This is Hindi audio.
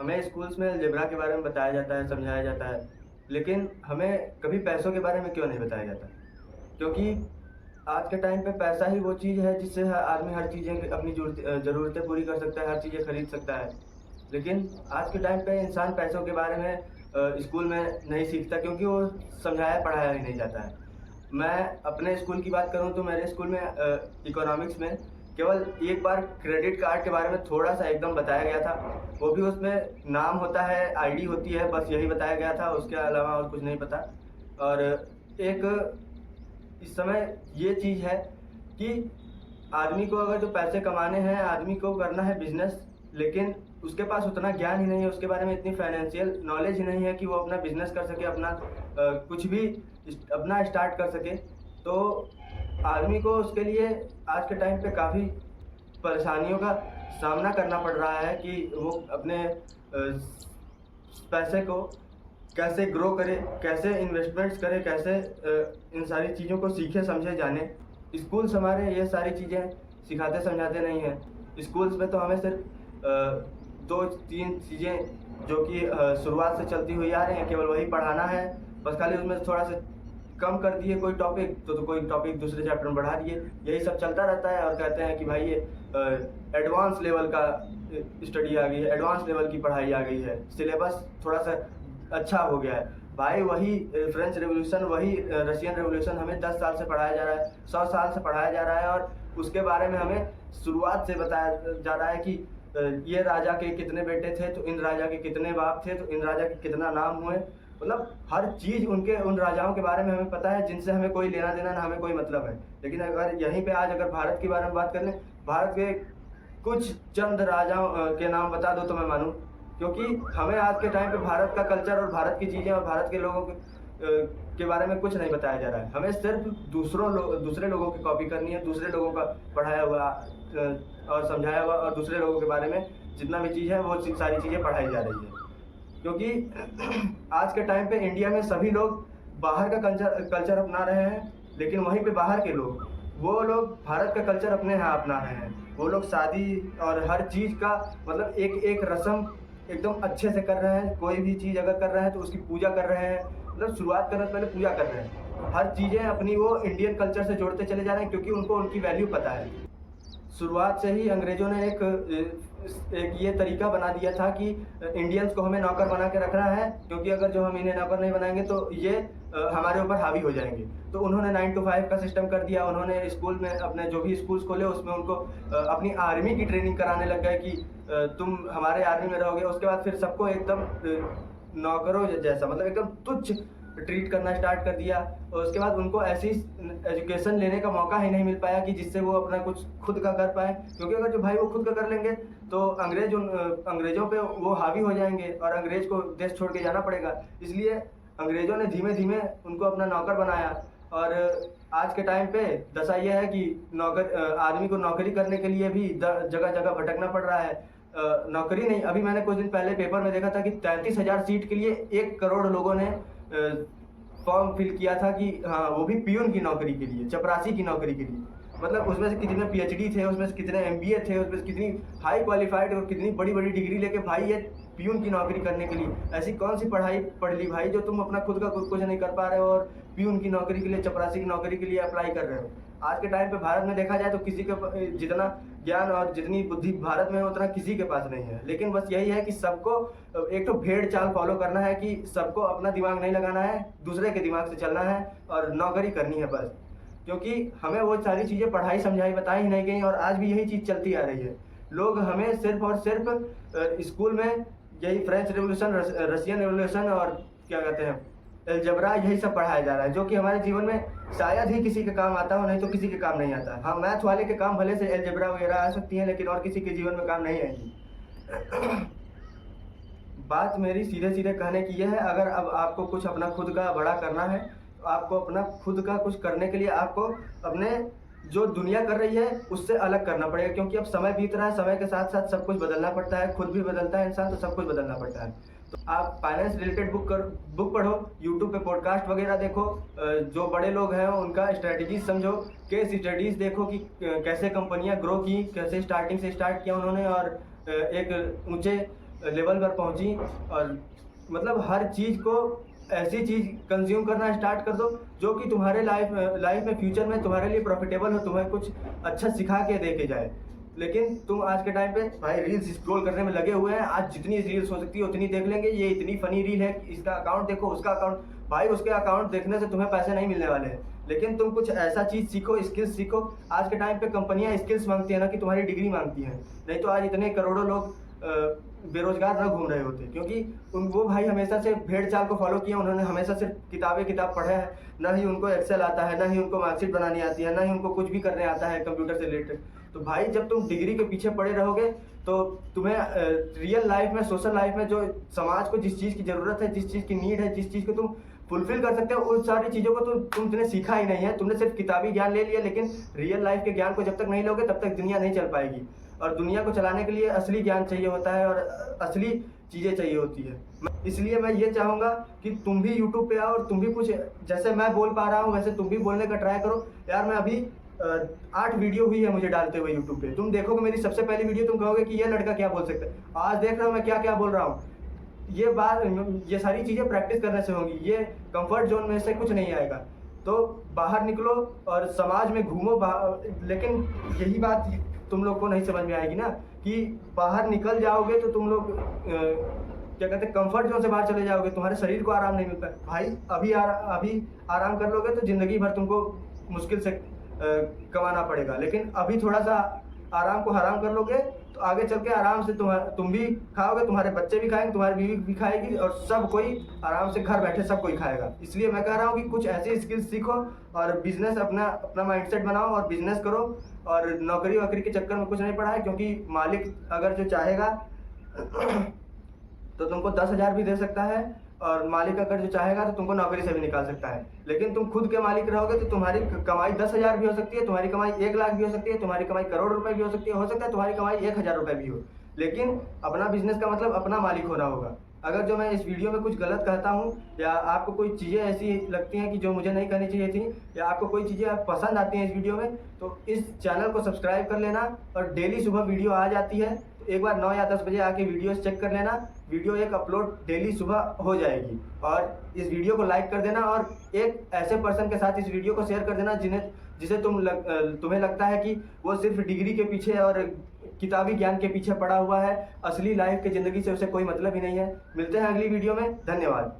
हमें स्कूल्स में अलजेब्रा के बारे में बताया जाता है, समझाया जाता है, लेकिन हमें कभी पैसों के बारे में क्यों नहीं बताया जाता? क्योंकि आज के टाइम पे पैसा ही वो चीज़ है जिससे ह आदमी हर चीज़ें अपनी ज़रूरतें पूरी कर सकता है, हर चीज़ें खरीद सकता है। लेकिन आज के टाइम पे इंसान पैसों के बारे में स्कूल में नहीं सीखता क्योंकि वो समझाया पढ़ाया ही नहीं जाता है। मैं अपने स्कूल की बात करूँ तो मेरे स्कूल में इकोनॉमिक्स में केवल एक बार क्रेडिट कार्ड के बारे में थोड़ा-सा एकदम बताया गया था। वो भी उसमें नाम होता है, आईडी होती है, बस यही बताया गया था, उसके अलावा और कुछ नहीं पता। और एक इस समय ये चीज़ है कि आदमी को अगर जो पैसे कमाने हैं, आदमी को करना है बिज़नेस, लेकिन उसके पास उतना ज्ञान ही नहीं है, उसके बारे में इतनी फाइनेंशियल नॉलेज ही नहीं है कि वो अपना बिज़नेस कर सके, अपना कुछ भी अपना स्टार्ट कर सके। तो आदमी को उसके लिए आज के टाइम पे काफ़ी परेशानियों का सामना करना पड़ रहा है कि वो अपने पैसे को कैसे ग्रो करे, कैसे इन्वेस्टमेंट्स करे, कैसे इन सारी चीज़ों को सीखे, समझे, जाने। स्कूल्स हमारे ये सारी चीज़ें सिखाते समझाते नहीं हैं। स्कूल्स में तो हमें सिर्फ़ 2-3 चीज़ें जो कि शुरुआत से चलती हुई आ रही हैं, केवल वही पढ़ाना है। बस खाली उसमें थोड़ा-सा कम कर दिए कोई टॉपिक तो कोई टॉपिक दूसरे चैप्टर में बढ़ा दिए। यही सब चलता रहता है और कहते हैं कि भाई ये एडवांस लेवल का स्टडी आ गई है, एडवांस लेवल की पढ़ाई आ गई है, सिलेबस थोड़ा-सा अच्छा हो गया है। भाई वही फ्रेंच रिवॉल्यूशन, वही रशियन रिवॉल्यूशन हमें 10 साल से पढ़ाया जा रहा है, 100 साल से पढ़ाया जा रहा है और उसके बारे में हमें शुरुआत से बताया जा रहा है कि ये राजा के कितने बेटे थे, तो इन राजा के कितने बाप थे, तो इन राजा के कितना नाम हुए। मतलब हर चीज़ उनके उन राजाओं के बारे में हमें पता है जिनसे हमें कोई लेना-देना ना हमें कोई मतलब है। लेकिन अगर यहीं पे आज अगर भारत के बारे में बात कर लें, भारत के कुछ चंद राजाओं के नाम बता दो तो मैं मानूँ। क्योंकि हमें आज के टाइम पे भारत का कल्चर और भारत की चीज़ें और भारत के लोगों के बारे में कुछ नहीं बताया जा रहा है। हमें सिर्फ़ दूसरे लोगों की कॉपी करनी है, दूसरे लोगों का पढ़ाया हुआ और समझाया हुआ और दूसरे लोगों के बारे में जितना भी चीज़ है वो सारी चीज़ें पढ़ाई जा रही है। क्योंकि आज के टाइम पे इंडिया में सभी लोग बाहर का कल्चर अपना रहे हैं, लेकिन वहीं पे बाहर के लोग, वो लोग भारत का कल्चर अपने यहाँ अपना रहे हैं। वो लोग शादी और हर चीज़ का मतलब एक-एक रस्म एकदम अच्छे से कर रहे हैं। कोई भी चीज़ अगर कर रहे हैं तो उसकी पूजा कर रहे हैं। मतलब शुरुआत करने से पहले पूजा कर रहे हैं। हर चीज़ें अपनी वो इंडियन कल्चर से जोड़ते चले जा रहे हैं क्योंकि उनको उनकी वैल्यू पता है। शुरुआत से ही अंग्रेज़ों ने एक ये तरीका बना दिया था कि इंडियंस को हमें नौकर बना के रखना है क्योंकि अगर जो हम इन्हें नौकर नहीं बनाएँगे तो ये हमारे ऊपर हावी हो जाएँगे। तो उन्होंने 9 to 5 का सिस्टम कर दिया। उन्होंने स्कूल में अपने जो भी स्कूल्स खोले उसमें उनको अपनी आर्मी की ट्रेनिंग कराने लग गए कि तुम हमारे आर्मी में रहोगे। उसके बाद फिर सबको एकदम नौकरों जैसा मतलब एकदम तुच्छ ट्रीट करना स्टार्ट कर दिया और उसके बाद उनको ऐसी एजुकेशन लेने का मौका ही नहीं मिल पाया कि जिससे वो अपना कुछ खुद का कर पाएँ। क्योंकि अगर जो भाई वो खुद का कर लेंगे तो अंग्रेज़ों पे वो हावी हो जाएँगे और अंग्रेज़ को देश छोड़ के जाना पड़ेगा। इसलिए अंग्रेज़ों ने धीमे-धीमे उनको अपना नौकर बनाया और आज के टाइम पे दशा ये है कि आदमी को नौकरी करने के लिए भी जगह-जगह भटकना पड़ रहा है। नौकरी नहीं, अभी मैंने कुछ दिन पहले पेपर में देखा था कि 33,000 सीट के लिए 1 करोड़ लोगों ने फॉर्म फिल किया था कि हाँ, वो भी पियून की नौकरी के लिए, चपरासी की नौकरी के लिए। मतलब उसमें से कितने पीएचडी थे, उसमें से कितने एमबीए थे, उसमें से कितनी हाई क्वालिफ़ाइड और कितनी बड़ी-बड़ी डिग्री लेके भाई ये पियून की नौकरी करने के लिए, ऐसी कौन-सी पढ़ाई पढ़ ली भाई जो तुम अपना खुद का कुछ नहीं कर पा रहे हो और पियून की नौकरी के लिए, चपरासी की नौकरी के लिए अप्लाई कर रहे हो। आज के टाइम पे भारत में देखा जाए तो किसी के जितना ज्ञान और जितनी बुद्धि भारत में है उतना किसी के पास नहीं है। लेकिन बस यही है कि सबको एक तो भेड़ चाल फ़ॉलो करना है कि सबको अपना दिमाग नहीं लगाना है, दूसरे के दिमाग से चलना है और नौकरी करनी है बस। क्योंकि हमें वो सारी चीज़ें पढ़ाई समझाई बताई ही नहीं गई और आज भी यही चीज़ चलती आ रही है। लोग हमें सिर्फ़ और सिर्फ़ स्कूल में यही फ्रेंच रिवॉल्यूशन, रशियन रिवॉल्यूशन और क्या कहते हैं अलजेब्रा यही सब पढ़ाया जा रहा है, जो कि हमारे जीवन में शायद ही किसी के काम आता हो, नहीं तो किसी के काम नहीं आता। हाँ, मैथ वाले के काम भले से अलजेब्रा वगैरह आ सकती हैं, लेकिन और किसी के जीवन में काम नहीं आएगी। बात मेरी सीधे-सीधे कहने की ये है, अगर अब आपको कुछ अपना खुद का बड़ा करना है, तो आपको अपना खुद का कुछ करने के लिए आपको अपने जो दुनिया कर रही है, उससे अलग करना पड़ेगा क्योंकि अब समय बीत रहा है, समय के साथ-साथ सब कुछ बदलना पड़ता है, खुद भी बदलता है इंसान, तो सब कुछ बदलना पड़ता है। तो आप फाइनेंस रिलेटेड बुक पढ़ो, यूट्यूब पे पॉडकास्ट वगैरह देखो, जो बड़े लोग हैं उनका स्ट्रैटेजीज़ समझो, केस स्टडीज़ देखो कि कैसे कंपनियाँ ग्रो की, कैसे स्टार्टिंग से स्टार्ट किया उन्होंने और एक ऊँचे लेवल पर पहुंची और मतलब हर चीज़ को ऐसी चीज़ कंज्यूम करना स्टार्ट कर दो जो कि तुम्हारे लाइफ में फ्यूचर में तुम्हारे लिए प्रॉफिटेबल हो, तुम्हें कुछ अच्छा सिखा के दे के जाए। लेकिन तुम आज के टाइम पे भाई रील्स स्क्रॉल करने में लगे हुए हैं। आज जितनी रील्स हो सकती है उतनी देख लेंगे। ये इतनी फनी रील है, इसका अकाउंट देखो, उसका अकाउंट। भाई उसके अकाउंट देखने से तुम्हें पैसे नहीं मिलने वाले हैं, लेकिन तुम कुछ ऐसा चीज़ सीखो, स्किल्स सीखो। आज के टाइम पे कंपनियां स्किल्स मांगती है ना कि तुम्हारी डिग्री मांगती हैं। नहीं तो आज इतने करोड़ों लोग बेरोजगार न घूम रहे होते, क्योंकि वो भाई हमेशा से भेड़ चाल को फॉलो किया। उन्होंने हमेशा से किताब पढ़ा है, ना ही उनको एक्सेल आता है, ना ही उनको मार्कशीट बनानी आती है, ना ही उनको कुछ भी करने आता है कंप्यूटर से रिलेटेड। तो भाई जब तुम डिग्री के पीछे पड़े रहोगे तो तुम्हें रियल लाइफ में, सोशल लाइफ में जो समाज को जिस चीज़ की ज़रूरत है, जिस चीज़ की नीड है, जिस चीज़ को तुम फुलफिल कर सकते हो, उन सारी चीज़ों को तो तुमने सीखा ही नहीं है। तुमने सिर्फ किताबी ज्ञान ले लिया, लेकिन रियल लाइफ के ज्ञान को जब तक नहीं लोगे तब तक दुनिया नहीं चल पाएगी। और दुनिया को चलाने के लिए असली ज्ञान चाहिए होता है और असली चीज़ें चाहिए होती है। इसलिए मैं ये चाहूँगा कि तुम भी यूट्यूब पे आओ और तुम भी कुछ, जैसे मैं बोल पा रहा हूँ वैसे तुम भी बोलने का ट्राई करो। यार मैं अभी 8 वीडियो हुई है मुझे डालते हुए यूट्यूब पे। तुम देखोगे मेरी सबसे पहली वीडियो, तुम कहोगे कि ये लड़का क्या बोल सकता है। आज देख रहा हूँ मैं क्या क्या बोल रहा हूँ। ये सारी चीज़ें प्रैक्टिस करने से होंगी। ये कंफर्ट जोन में से कुछ नहीं आएगा। तो बाहर निकलो और समाज में घूमो। लेकिन यही बात तुम लोग को नहीं समझ में आएगी ना कि बाहर निकल जाओगे तो तुम लोग क्या कहते हैं, कंफर्ट जोन से बाहर चले जाओगे, तुम्हारे शरीर को आराम नहीं मिलता। भाई अभी आराम कर लोगे तो ज़िंदगी भर तुमको मुश्किल से कमाना पड़ेगा। लेकिन अभी थोड़ा सा आराम को हराम कर लोगे तो आगे चल के आराम से तुम भी खाओगे, तुम्हारे बच्चे भी खाएंगे, तुम्हारी बीवी भी खाएगी और सब कोई आराम से घर बैठे सब कोई खाएगा। इसलिए मैं कह रहा हूँ कि कुछ ऐसी स्किल्स सीखो और बिजनेस अपना माइंडसेट बनाओ और बिजनेस करो। और नौकरी वोकरी के चक्कर में कुछ नहीं पड़ा है, क्योंकि मालिक अगर जो चाहेगा तो तुमको 10,000 भी दे सकता है और मालिक अगर जो चाहेगा तो तुमको नौकरी से भी निकाल सकता है। लेकिन तुम खुद के मालिक रहोगे तो तुम्हारी कमाई 10,000 भी हो सकती है, तुम्हारी कमाई 1 लाख भी हो सकती है, तुम्हारी कमाई करोड़ रुपए भी हो सकता है तुम्हारी कमाई 1,000 रुपए भी हो। लेकिन अपना बिजनेस का मतलब अपना मालिक होना होगा। अगर जो मैं इस वीडियो में कुछ गलत कहता हूँ या आपको कोई चीज़ें ऐसी लगती हैं कि जो मुझे नहीं करनी चाहिए थी, या आपको कोई चीज़ें पसंद आती हैं इस वीडियो में, तो इस चैनल को सब्सक्राइब कर लेना। और डेली सुबह वीडियो आ जाती है, तो एक बार 9 या 10 बजे आके वीडियोस चेक कर लेना। वीडियो एक अपलोड डेली सुबह हो जाएगी। और इस वीडियो को लाइक कर देना और एक ऐसे पर्सन के साथ इस वीडियो को शेयर कर देना जिसे तुम्हें लगता है कि वो सिर्फ डिग्री के पीछे और किताबी ज्ञान के पीछे पड़ा हुआ है, असली लाइफ के ज़िंदगी से उसे कोई मतलब ही नहीं है। मिलते हैं अगली वीडियो में। धन्यवाद।